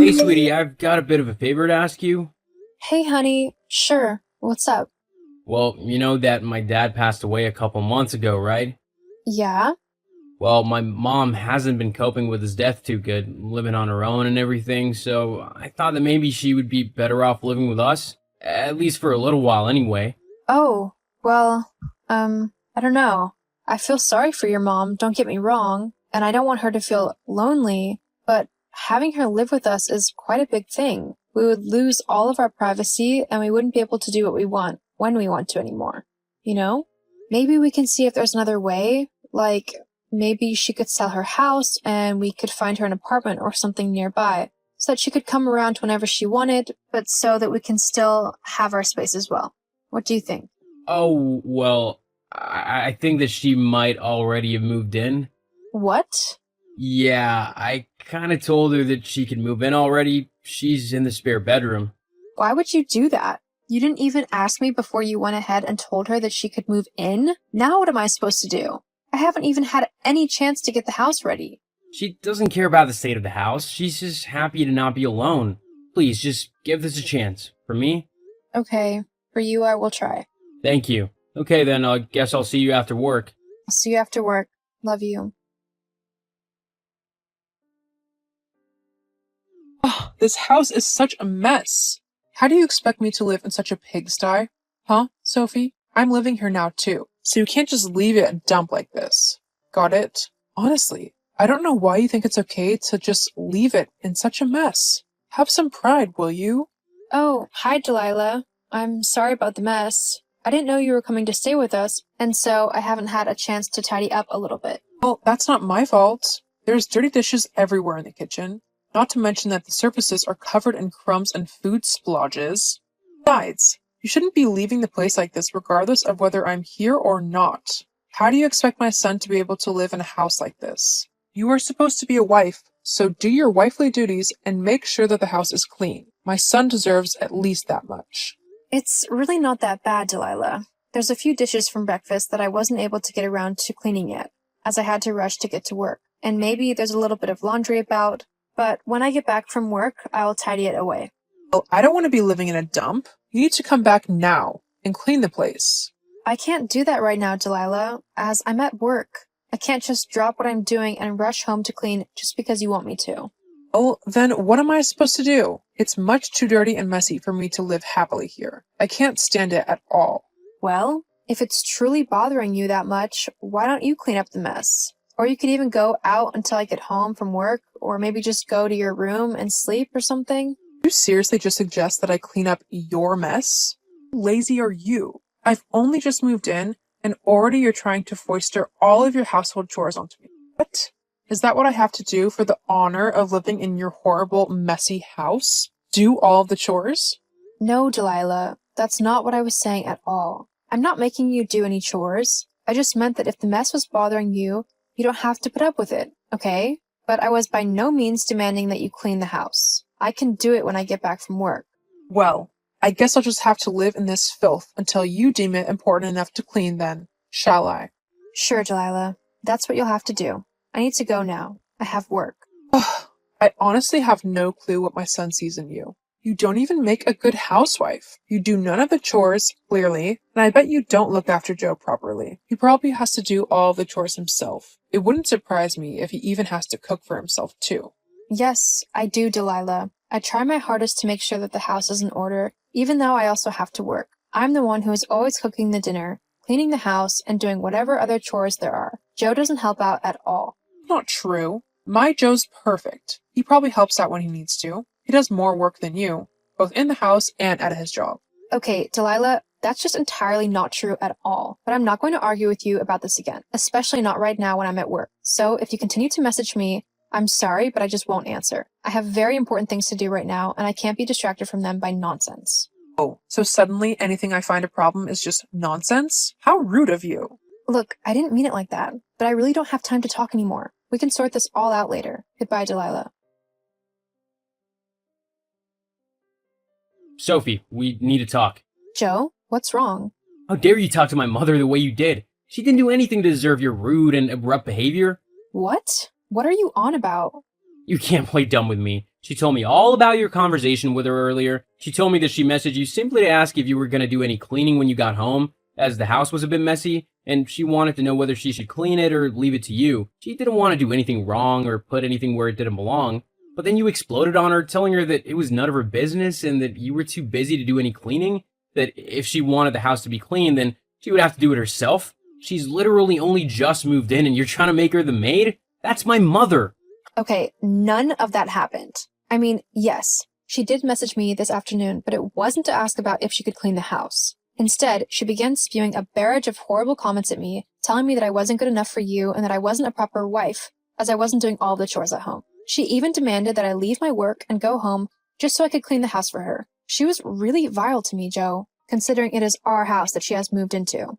Hey, sweetie, I've got a bit of a favor to ask you. Hey, honey. Sure. What's up? Well, you know that my dad passed away a couple months ago, right? Yeah? Well, my mom hasn't been coping with his death too good, living on her own and everything, so I thought that maybe she would be better off living with us, at least for a little while anyway. Oh, well, I don't know. I feel sorry for your mom, don't get me wrong, and I don't want her to feel lonely, but having her live with us is quite a big thing. We would lose all of our privacy, and we wouldn't be able to do what we want when we want to anymore. You know? Maybe we can see if there's another way, like maybe she could sell her house and we could find her an apartment or something nearby, so that she could come around whenever she wanted, but so that we can still have our space as well. What do you think? Oh, well, I think that she might already have moved in. What? Yeah, I kinda told her that she could move in already. She's in the spare bedroom. Why would you do that? You didn't even ask me before you went ahead and told her that she could move in? Now what am I supposed to do? I haven't even had any chance to get the house ready. She doesn't care about the state of the house. She's just happy to not be alone. Please, just give this a chance. For me? Okay, for you I will try. Thank you. Okay then, I guess I'll see you after work. I'll see you after work. Love you. Oh, this house is such a mess. How do you expect me to live in such a pigsty? Huh, Sophie? I'm living here now too, so you can't just leave it a dump like this. Got it? Honestly, I don't know why you think it's okay to just leave it in such a mess. Have some pride, will you? Oh, hi Delilah. I'm sorry about the mess. I didn't know you were coming to stay with us, and so I haven't had a chance to tidy up a little bit. Well, that's not my fault. There's dirty dishes everywhere in the kitchen. Not to mention that the surfaces are covered in crumbs and food splodges. Besides, you shouldn't be leaving the place like this regardless of whether I'm here or not. How do you expect my son to be able to live in a house like this? You are supposed to be a wife, so do your wifely duties and make sure that the house is clean. My son deserves at least that much. It's really not that bad, Delilah. There's a few dishes from breakfast that I wasn't able to get around to cleaning yet, as I had to rush to get to work. And maybe there's a little bit of laundry about, but when I get back from work, I'll tidy it away. Well, I don't want to be living in a dump. You need to come back now and clean the place. I can't do that right now, Delilah, as I'm at work. I can't just drop what I'm doing and rush home to clean just because you want me to. Oh, then what am I supposed to do? It's much too dirty and messy for me to live happily here. I can't stand it at all. Well, if it's truly bothering you that much, why don't you clean up the mess? Or you could even go out until I get home from work, or maybe just go to your room and sleep or something. You seriously just suggest that I clean up your mess? How lazy are you? I've only just moved in, and already you're trying to foister all of your household chores onto me. What? Is that what I have to do for the honor of living in your horrible, messy house? Do all of the chores? No, Delilah, that's not what I was saying at all. I'm not making you do any chores. I just meant that if the mess was bothering you, you don't have to put up with it, okay? But I was by no means demanding that you clean the house. I can do it when I get back from work. Well, I guess I'll just have to live in this filth until you deem it important enough to clean then, shall I? Sure, Delilah. That's what you'll have to do. I need to go now. I have work. I honestly have no clue what my son sees in you. You don't even make a good housewife. You do none of the chores, clearly, and I bet you don't look after Joe properly. He probably has to do all the chores himself. It wouldn't surprise me if he even has to cook for himself too. Yes, I do, Delilah. I try my hardest to make sure that the house is in order, even though I also have to work. I'm the one who is always cooking the dinner, cleaning the house, and doing whatever other chores there are. Joe doesn't help out at all. Not true. My Joe's perfect. He probably helps out when he needs to. He does more work than you, both in the house and at his job. Okay, Delilah, that's just entirely not true at all. But I'm not going to argue with you about this again, especially not right now when I'm at work. So if you continue to message me, I'm sorry, but I just won't answer. I have very important things to do right now, and I can't be distracted from them by nonsense. Oh, so suddenly anything I find a problem is just nonsense? How rude of you. Look, I didn't mean it like that, but I really don't have time to talk anymore. We can sort this all out later. Goodbye, Delilah. Sophie, we need to talk. Joe, what's wrong? How dare you talk to my mother the way you did? She didn't do anything to deserve your rude and abrupt behavior. What? What are you on about? You can't play dumb with me. She told me all about your conversation with her earlier. She told me that she messaged you simply to ask if you were going to do any cleaning when you got home, as the house was a bit messy, and she wanted to know whether she should clean it or leave it to you. She didn't want to do anything wrong or put anything where it didn't belong. But then you exploded on her, telling her that it was none of her business and that you were too busy to do any cleaning, that if she wanted the house to be clean, then she would have to do it herself. She's literally only just moved in and you're trying to make her the maid? That's my mother. Okay, none of that happened. I mean, yes, she did message me this afternoon, but it wasn't to ask about if she could clean the house. Instead, she began spewing a barrage of horrible comments at me, telling me that I wasn't good enough for you and that I wasn't a proper wife, as I wasn't doing all the chores at home. She even demanded that I leave my work and go home just so I could clean the house for her. She was really vile to me, Joe, considering it is our house that she has moved into.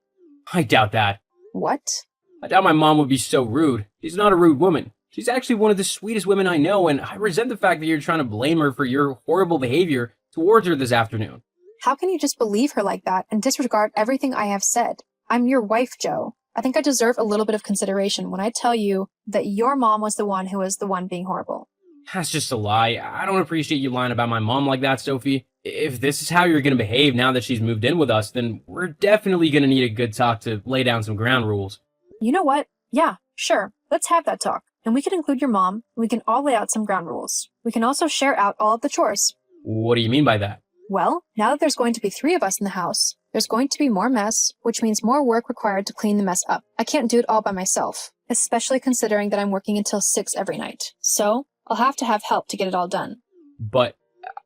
I doubt that. What? I doubt my mom would be so rude. She's not a rude woman. She's actually one of the sweetest women I know, and I resent the fact that you're trying to blame her for your horrible behavior towards her this afternoon. How can you just believe her like that and disregard everything I have said? I'm your wife, Joe. I think I deserve a little bit of consideration when I tell you that your mom was the one who was the one being horrible. That's just a lie. I don't appreciate you lying about my mom like that, Sophie. If this is how you're going to behave now that she's moved in with us, then we're definitely going to need a good talk to lay down some ground rules. You know what? Yeah, sure. Let's have that talk. And we can include your mom, and we can all lay out some ground rules. We can also share out all of the chores. What do you mean by that? Well, now that there's going to be 3 of us in the house, there's going to be more mess, which means more work required to clean the mess up. I can't do it all by myself, especially considering that I'm working until 6 every night. So, I'll have to have help to get it all done. But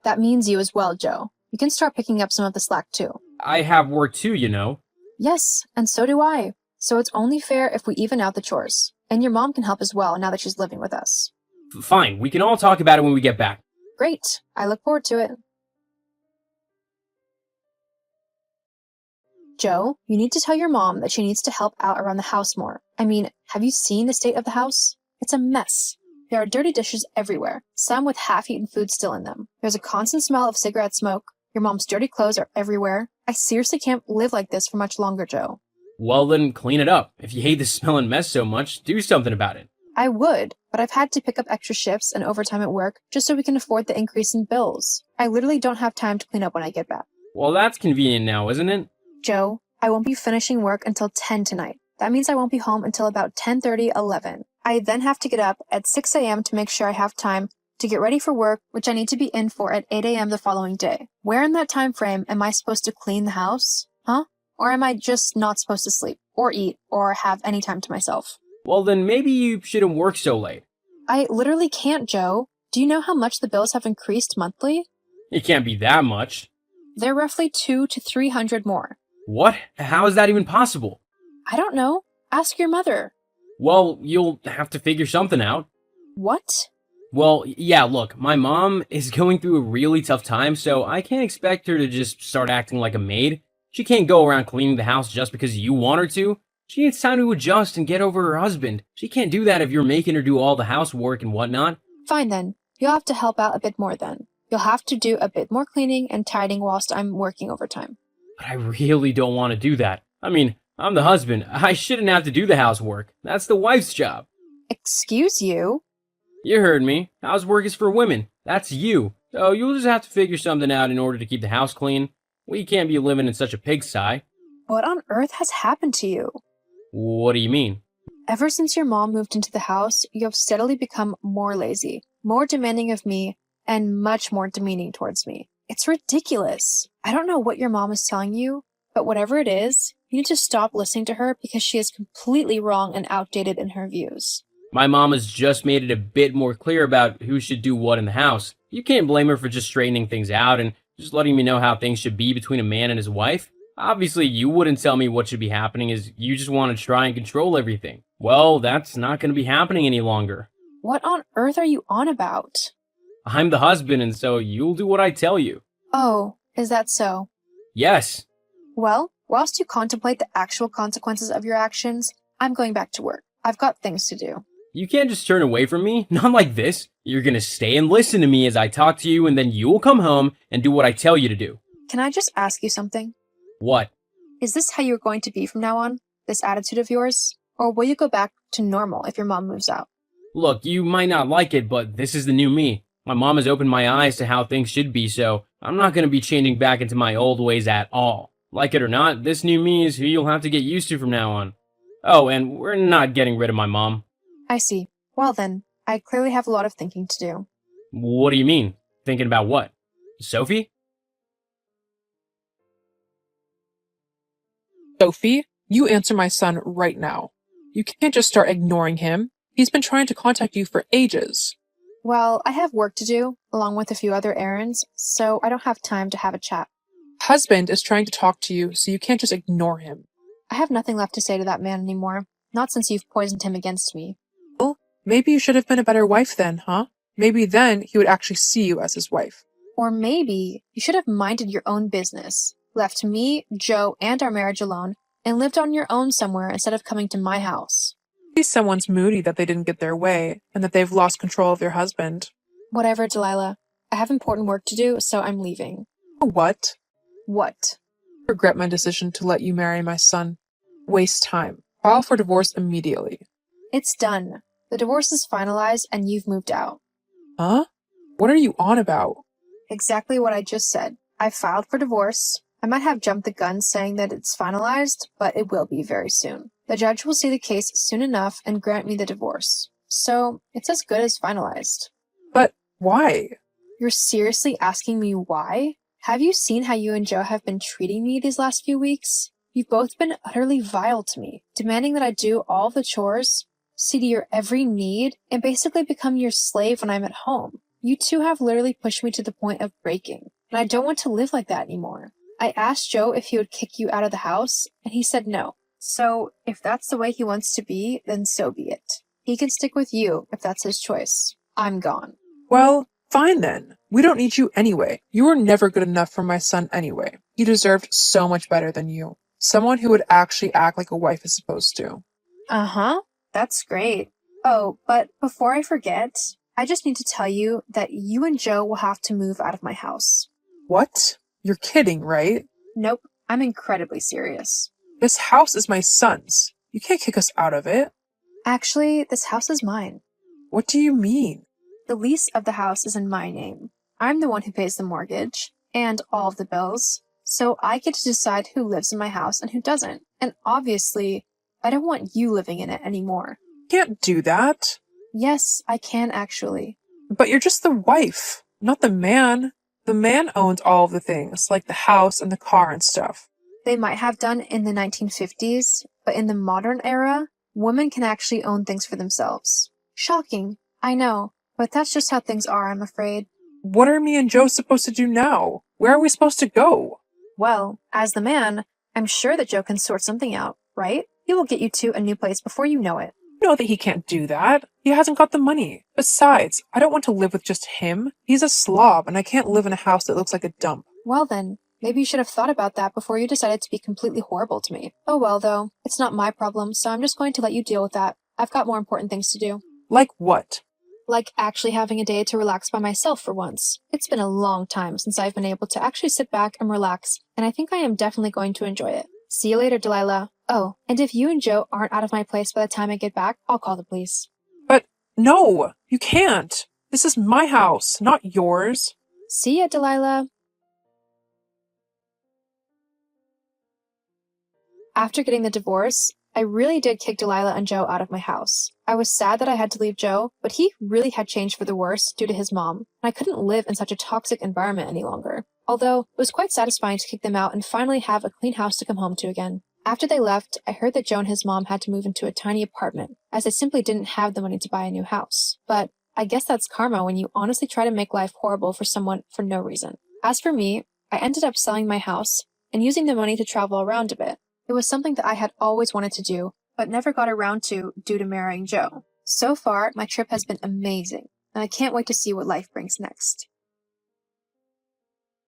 That means you as well, Joe. You can start picking up some of the slack too. I have work too, you know. Yes, and so do I. So it's only fair if we even out the chores. And your mom can help as well now that she's living with us. Fine, we can all talk about it when we get back. Great. I look forward to it. Joe, you need to tell your mom that she needs to help out around the house more. I mean, have you seen the state of the house? It's a mess. There are dirty dishes everywhere, some with half-eaten food still in them. There's a constant smell of cigarette smoke. Your mom's dirty clothes are everywhere. I seriously can't live like this for much longer, Joe. Well, then clean it up. If you hate the smell and mess so much, do something about it. I would, but I've had to pick up extra shifts and overtime at work just so we can afford the increase in bills. I literally don't have time to clean up when I get back. Well, that's convenient now, isn't it? Joe, I won't be finishing work until 10 tonight. That means I won't be home until about 10:30, 11. I then have to get up at 6 a.m. to make sure I have time to get ready for work, which I need to be in for at 8 a.m. the following day. Where in that time frame am I supposed to clean the house? Huh? Or am I just not supposed to sleep, or eat, or have any time to myself? Well, then maybe you shouldn't work so late. I literally can't, Joe. Do you know how much the bills have increased monthly? It can't be that much. They're roughly 200 to 300 more. What? How is that even possible? I don't know. Ask your mother. Well, you'll have to figure something out. What? Well, yeah, look, my mom is going through a really tough time, so I can't expect her to just start acting like a maid. She can't go around cleaning the house just because you want her to. She needs time to adjust and get over her husband. She can't do that if you're making her do all the housework and whatnot. Fine then. You'll have to help out a bit more then. You'll have to do a bit more cleaning and tidying whilst I'm working overtime. But I really don't want to do that. I mean, I'm the husband. I shouldn't have to do the housework. That's the wife's job. Excuse you? You heard me. Housework is for women. That's you. So you'll just have to figure something out in order to keep the house clean. We can't be living in such a pigsty. What on earth has happened to you? What do you mean? Ever since your mom moved into the house, you have steadily become more lazy, more demanding of me, and much more demeaning towards me. It's ridiculous. I don't know what your mom is telling you, but whatever it is, you need to stop listening to her because she is completely wrong and outdated in her views. My mom has just made it a bit more clear about who should do what in the house. You can't blame her for just straightening things out and just letting me know how things should be between a man and his wife. Obviously, you wouldn't tell me what should be happening as you just want to try and control everything. Well, that's not going to be happening any longer. What on earth are you on about? I'm the husband, and so you'll do what I tell you. Oh, is that so? Yes. Well, whilst you contemplate the actual consequences of your actions, I'm going back to work. I've got things to do. You can't just turn away from me. Not like this. You're going to stay and listen to me as I talk to you, and then you'll come home and do what I tell you to do. Can I just ask you something? What? Is this how you're going to be from now on? This attitude of yours? Or will you go back to normal if your mom moves out? Look, you might not like it, but this is the new me. My mom has opened my eyes to how things should be, so I'm not going to be changing back into my old ways at all. Like it or not, this new me is who you'll have to get used to from now on. Oh, and we're not getting rid of my mom. I see. Well then, I clearly have a lot of thinking to do. What do you mean? Thinking about what? Sophie? Sophie, you answer my son right now. You can't just start ignoring him. He's been trying to contact you for ages. Well, I have work to do, along with a few other errands, so I don't have time to have a chat. Husband is trying to talk to you, so you can't just ignore him. I have nothing left to say to that man anymore. Not since you've poisoned him against me. Well, maybe you should have been a better wife then, huh? Maybe then he would actually see you as his wife. Or maybe you should have minded your own business, left me, Joe, and our marriage alone, and lived on your own somewhere instead of coming to my house. Maybe someone's moody that they didn't get their way, and that they've lost control of their husband. Whatever, Delilah. I have important work to do, so I'm leaving. What? What? I regret my decision to let you marry my son. Waste time. File for divorce immediately. It's done. The divorce is finalized and you've moved out. Huh? What are you on about? Exactly what I just said. I filed for divorce. I might have jumped the gun saying that it's finalized, but it will be very soon. The judge will see the case soon enough and grant me the divorce. So, it's as good as finalized. But why? You're seriously asking me why? Have you seen how you and Joe have been treating me these last few weeks? You've both been utterly vile to me, demanding that I do all the chores, see to your every need, and basically become your slave when I'm at home. You two have literally pushed me to the point of breaking, and I don't want to live like that anymore. I asked Joe if he would kick you out of the house, and he said no. So, if that's the way he wants to be, then so be it. He can stick with you if that's his choice. I'm gone. Well, fine then. We don't need you anyway. You were never good enough for my son anyway. He deserved so much better than you. Someone who would actually act like a wife is supposed to. Uh-huh. That's great. Oh, but before I forget, I just need to tell you that you and Joe will have to move out of my house. What? You're kidding, right? Nope. I'm incredibly serious. This house is my son's. You can't kick us out of it. Actually, this house is mine. What do you mean? The lease of the house is in my name. I'm the one who pays the mortgage and all of the bills. So I get to decide who lives in my house and who doesn't. And obviously, I don't want you living in it anymore. You can't do that. Yes, I can actually. But you're just the wife, not the man. The man owns all of the things, like the house and the car and stuff. They might have done in the 1950s, but in the modern era, women can actually own things for themselves. Shocking, I know, but that's just how things are, I'm afraid. What are me and Joe supposed to do now? Where are we supposed to go? Well, as the man, I'm sure that Joe can sort something out, right? He will get you two a new place before you know it. You know that he can't do that. He hasn't got the money. Besides, I don't want to live with just him. He's a slob, and I can't live in a house that looks like a dump. Well then, maybe you should have thought about that before you decided to be completely horrible to me. Oh well though, it's not my problem, so I'm just going to let you deal with that. I've got more important things to do. Like what? Like actually having a day to relax by myself for once. It's been a long time since I've been able to actually sit back and relax, and I think I am definitely going to enjoy it. See you later, Delilah. Oh, and if you and Joe aren't out of my place by the time I get back, I'll call the police. But no, you can't. This is my house, not yours. See ya, Delilah. After getting the divorce, I really did kick Delilah and Joe out of my house. I was sad that I had to leave Joe, but he really had changed for the worse due to his mom, and I couldn't live in such a toxic environment any longer. Although, it was quite satisfying to kick them out and finally have a clean house to come home to again. After they left, I heard that Joe and his mom had to move into a tiny apartment, as they simply didn't have the money to buy a new house. But I guess that's karma when you honestly try to make life horrible for someone for no reason. As for me, I ended up selling my house and using the money to travel around a bit. It was something that I had always wanted to do, but never got around to due to marrying Joe. So far, my trip has been amazing, and I can't wait to see what life brings next.